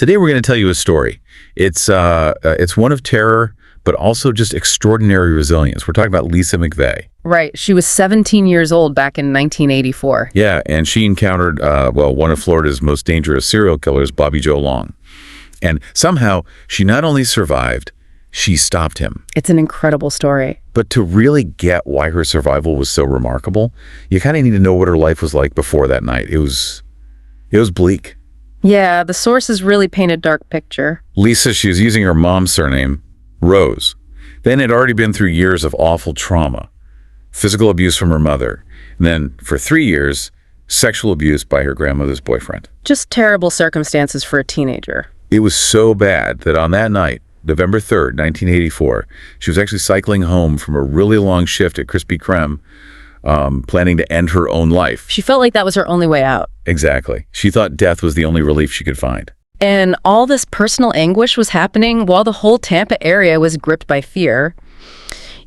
Today we're going to tell you a story. It's one of terror, but also just extraordinary resilience. We're talking about Lisa McVey. Right. She was 17 years old back in 1984. Yeah, and she encountered, one of Florida's most dangerous serial killers, Bobby Joe Long. And somehow, she not only survived, she stopped him. It's an incredible story. But to really get why her survival was so remarkable, you kind of need to know what her life was like before that night. It was bleak. Yeah, the sources really paint a dark picture. Lisa, she was using her mom's surname, Rose. Then had already been through years of awful trauma, physical abuse from her mother, and then for 3 years, sexual abuse by her grandmother's boyfriend. Just terrible circumstances for a teenager. It was so bad that on that night, November 3rd, 1984, she was actually cycling home from a really long shift at Krispy Kreme, planning to end her own life. She felt like that was her only way out. Exactly. She thought death was the only relief she could find. And all this personal anguish was happening while the whole Tampa area was gripped by fear.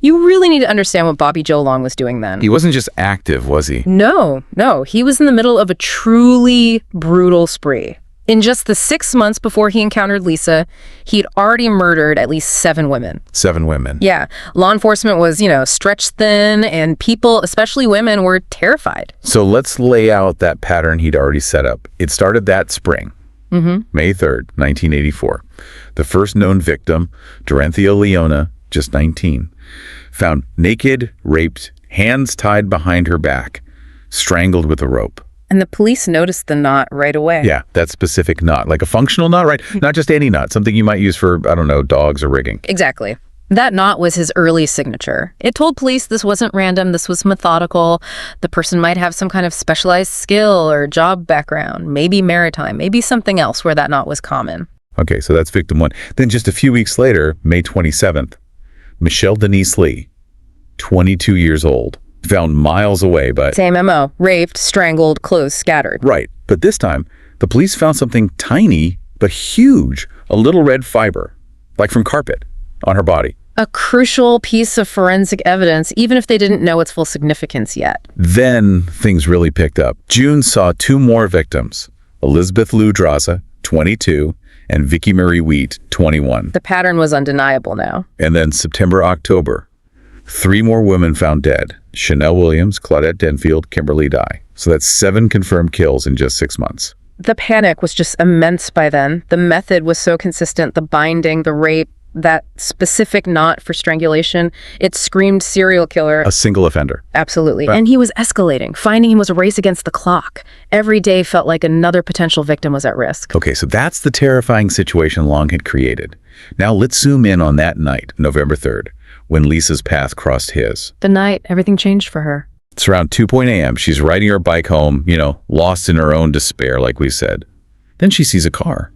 You really need to understand what Bobby Joe Long was doing then. He wasn't just active, was he? No. He was in the middle of a truly brutal spree. In just the 6 months before he encountered Lisa, he'd already murdered at least 7 women. 7 women. Yeah. Law enforcement was, stretched thin, and people, especially women, were terrified. So let's lay out that pattern he'd already set up. It started that spring, May 3rd, 1984. The first known victim, Dorenthia Leona, just 19, found naked, raped, hands tied behind her back, strangled with a rope. And the police noticed the knot right away. Yeah, that specific knot, like a functional knot, right? Not just any knot, something you might use for, dogs or rigging. Exactly. That knot was his early signature. It told police this wasn't random, this was methodical. The person might have some kind of specialized skill or job background, maybe maritime, maybe something else where that knot was common. Okay, so that's victim 1. Then just a few weeks later, May 27th, Michelle Denise Lee, 22 years old, found miles away, but... Same MO. Raped, strangled, clothes scattered. Right. But this time, the police found something tiny but huge, a little red fiber, like from carpet, on her body. A crucial piece of forensic evidence, even if they didn't know its full significance yet. Then things really picked up. June saw 2 more victims, Elizabeth Lou Draza, 22, and Vicky Marie Wheat, 21. The pattern was undeniable now. And then September, October, 3 more women found dead. Chanel Williams, Claudette Denfield, Kimberly Dye. So that's 7 confirmed kills in just 6 months. The panic was just immense by then. The method was so consistent, the binding, the rape, that specific knot for strangulation, it screamed serial killer. A single offender. Absolutely. And he was escalating. Finding him was a race against the clock. Every day felt like another potential victim was at risk. Okay, so that's the terrifying situation Long had created. Now let's zoom in on that night, November 3rd, when Lisa's path crossed his. The night, everything changed for her. It's around 2 a.m. She's riding her bike home, lost in her own despair, like we said. Then she sees a car,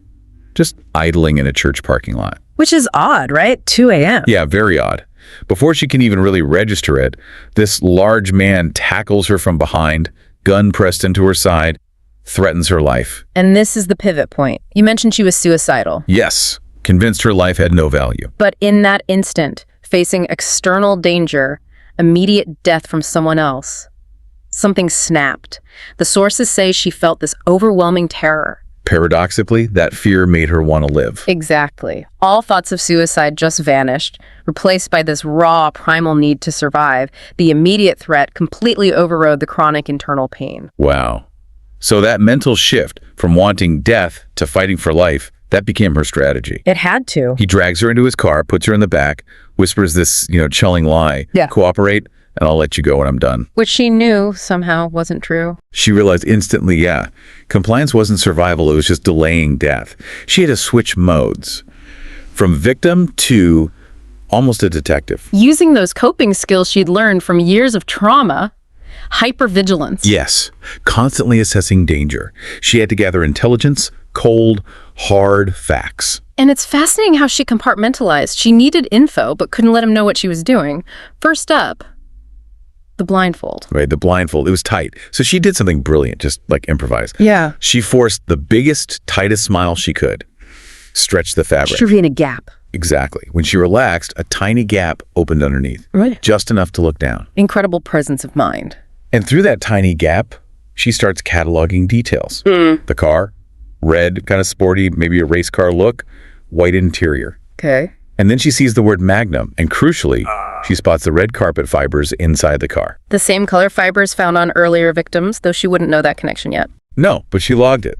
just idling in a church parking lot. Which is odd, right? 2 a.m. Yeah, very odd. Before she can even really register it, this large man tackles her from behind, gun pressed into her side, threatens her life. And this is the pivot point. You mentioned she was suicidal. Yes, convinced her life had no value. But in that instant, facing external danger, immediate death from someone else, something snapped. The sources say she felt this overwhelming terror. Paradoxically, that fear made her want to live. Exactly. All thoughts of suicide just vanished, replaced by this raw, primal need to survive. The immediate threat completely overrode the chronic internal pain. Wow. So that mental shift from wanting death to fighting for life, that became her strategy. It had to. He drags her into his car, puts her in the back, whispers this, chilling lie. Yeah. Cooperate, and I'll let you go when I'm done. Which she knew somehow wasn't true. She realized instantly, compliance wasn't survival, it was just delaying death. She had to switch modes from victim to almost a detective. Using those coping skills she'd learned from years of trauma, hypervigilance. Yes, constantly assessing danger. She had to gather intelligence, cold, hard facts. And it's fascinating how she compartmentalized. She needed info, but couldn't let him know what she was doing. First up, the blindfold. Right, the blindfold. It was tight. So she did something brilliant, just like improvise. Yeah. She forced the biggest, tightest smile she could. Stretched the fabric. Shoving in a gap. Exactly. When she relaxed, a tiny gap opened underneath. Right. Just enough to look down. Incredible presence of mind. And through that tiny gap, she starts cataloging details. The car, Red, kind of sporty, maybe a race car look, white interior. Okay. And then she sees the word Magnum, and crucially, she spots the red carpet fibers inside the car. The same color fibers found on earlier victims, though she wouldn't know that connection yet. No, but she logged it.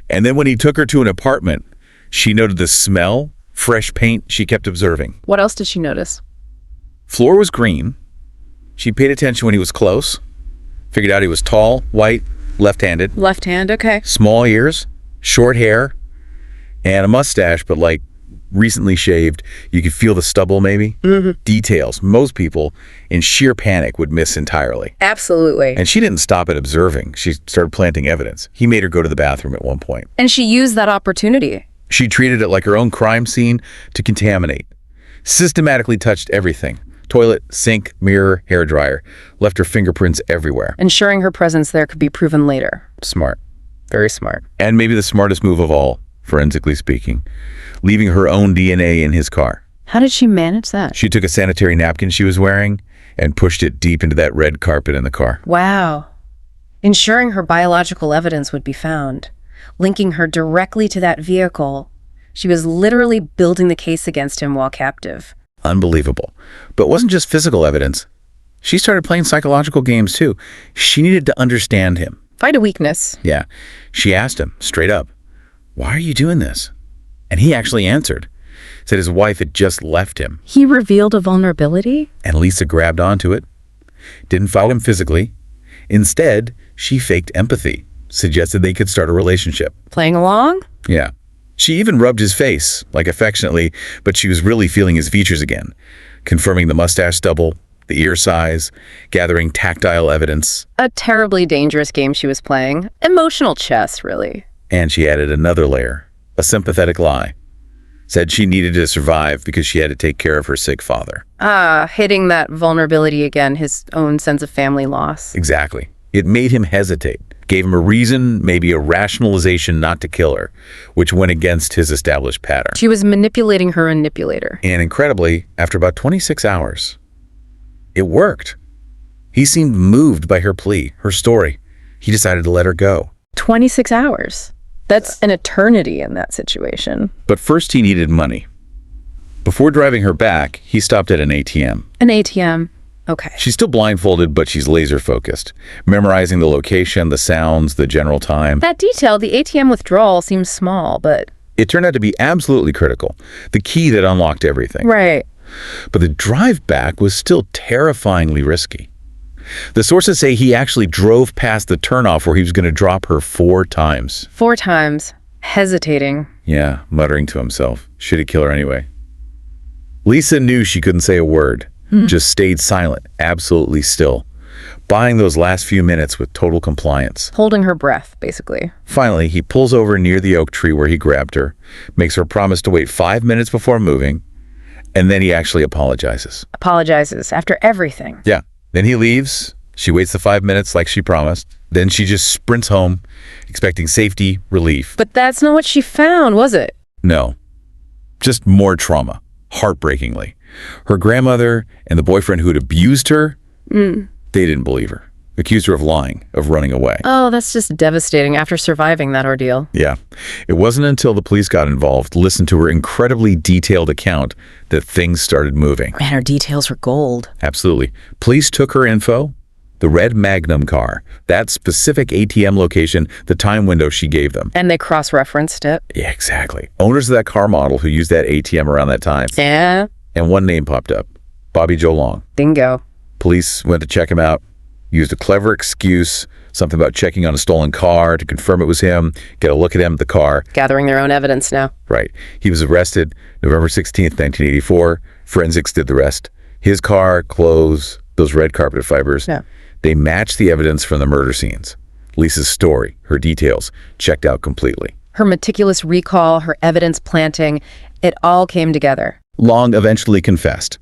And then when he took her to an apartment, she noted the smell, fresh paint she kept observing. What else did she notice? Floor was green. She paid attention when he was close. Figured out he was tall, white, left-handed. Left hand, okay. Small ears, short hair, and a mustache, but like recently shaved. You could feel the stubble maybe. Details most people in sheer panic would miss entirely. Absolutely. And she didn't stop at observing. She started planting evidence. He made her go to the bathroom at one point. And she used that opportunity. She treated it like her own crime scene to contaminate. Systematically touched everything. Toilet, sink, mirror, hairdryer. Left her fingerprints everywhere. Ensuring her presence there could be proven later. Smart. Very smart. And maybe the smartest move of all, forensically speaking, leaving her own DNA in his car. How did she manage that? She took a sanitary napkin she was wearing and pushed it deep into that red carpet in the car. Wow. Ensuring her biological evidence would be found. Linking her directly to that vehicle. She was literally building the case against him while captive. Unbelievable. But it wasn't just physical evidence. She started playing psychological games too. She needed to understand him. Find a weakness. Yeah. She asked him straight up, "Why are you doing this?" And he actually answered. Said his wife had just left him. He revealed a vulnerability? And Lisa grabbed onto it. Didn't fight him physically. Instead, she faked empathy. Suggested they could start a relationship. Playing along? Yeah. She even rubbed his face, like affectionately, but she was really feeling his features again. Confirming the mustache stubble, the ear size, gathering tactile evidence. A terribly dangerous game she was playing. Emotional chess, really. And she added another layer, a sympathetic lie. Said she needed to survive because she had to take care of her sick father. Hitting that vulnerability again, his own sense of family loss. Exactly. It made him hesitate. Gave him a reason, maybe a rationalization not to kill her, which went against his established pattern. She was manipulating her manipulator. And incredibly, after about 26 hours, it worked. He seemed moved by her plea, her story. He decided to let her go. 26 hours. That's an eternity in that situation. But first he needed money. Before driving her back, he stopped at an ATM. An ATM. Okay. She's still blindfolded, but she's laser focused, memorizing the location, the sounds, the general time. That detail, the ATM withdrawal, seems small, but... It turned out to be absolutely critical, the key that unlocked everything. Right. But the drive back was still terrifyingly risky. The sources say he actually drove past the turnoff where he was going to drop her 4 times. 4 times. Hesitating. Yeah, muttering to himself. Should he kill her anyway? Lisa knew she couldn't say a word. Just stayed silent, absolutely still, buying those last few minutes with total compliance. Holding her breath, basically. Finally, he pulls over near the oak tree where he grabbed her, makes her promise to wait 5 minutes before moving, and then he actually apologizes. Apologizes after everything. Yeah. Then he leaves. She waits the 5 minutes like she promised. Then she just sprints home, expecting safety, relief. But that's not what she found, was it? No. Just more trauma, heartbreakingly. Her grandmother and the boyfriend who had abused her, they didn't believe her. Accused her of lying, of running away. Oh, that's just devastating after surviving that ordeal. Yeah. It wasn't until the police got involved, listened to her incredibly detailed account, that things started moving. Man, her details were gold. Absolutely. Police took her info, the red Magnum car, that specific ATM location, the time window she gave them. And they cross-referenced it. Yeah, exactly. Owners of that car model who used that ATM around that time. Yeah. And one name popped up, Bobby Joe Long. Bingo. Police went to check him out, used a clever excuse, something about checking on a stolen car to confirm it was him, get a look at him, the car. Gathering their own evidence now. Right. He was arrested November 16th, 1984. Forensics did the rest. His car, clothes, those red carpet fibers. Yeah. They matched the evidence from the murder scenes. Lisa's story, her details, checked out completely. Her meticulous recall, her evidence planting, it all came together. Long eventually confessed,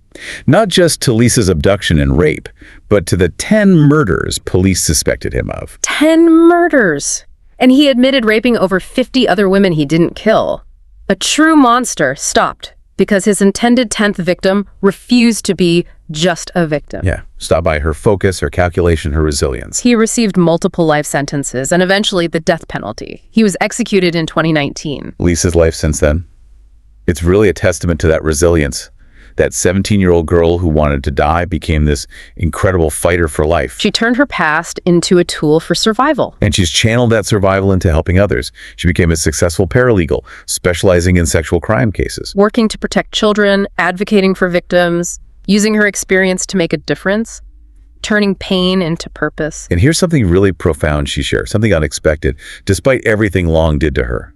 not just to Lisa's abduction and rape, but to the 10 murders police suspected him of. 10 murders! And he admitted raping over 50 other women he didn't kill. A true monster stopped because his intended 10th victim refused to be just a victim. Yeah, stop by her focus, her calculation, her resilience. He received multiple life sentences and eventually the death penalty. He was executed in 2019. Lisa's life since then, it's really a testament to that resilience. That 17-year-old girl who wanted to die became this incredible fighter for life. She turned her past into a tool for survival. And she's channeled that survival into helping others. She became a successful paralegal, specializing in sexual crime cases. Working to protect children, advocating for victims, using her experience to make a difference, turning pain into purpose. And here's something really profound she shared, something unexpected, despite everything Long did to her.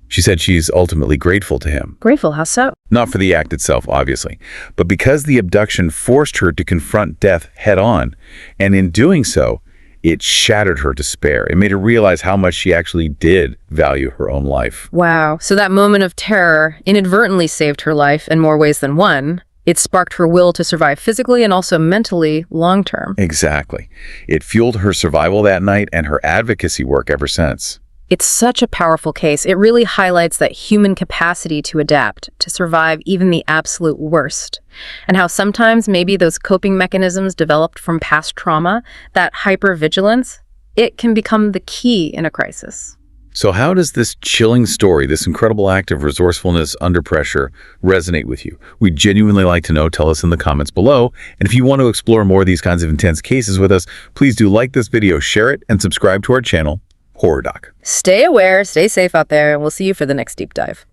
She said she's ultimately grateful to him. Grateful, how so? Not for the act itself, obviously, but because the abduction forced her to confront death head-on, and in doing so, it shattered her despair. It made her realize how much she actually did value her own life. Wow. So that moment of terror inadvertently saved her life in more ways than one. It sparked her will to survive physically and also mentally long-term. Exactly. It fueled her survival that night and her advocacy work ever since. It's such a powerful case. It really highlights that human capacity to adapt, to survive even the absolute worst, and how sometimes maybe those coping mechanisms developed from past trauma, that hypervigilance, it can become the key in a crisis. So how does this chilling story, this incredible act of resourcefulness under pressure, resonate with you? We'd genuinely like to know. Tell us in the comments below. And if you want to explore more of these kinds of intense cases with us, please do like this video, share it, and subscribe to our channel, Horror Doc. Stay aware, stay safe out there, and we'll see you for the next deep dive.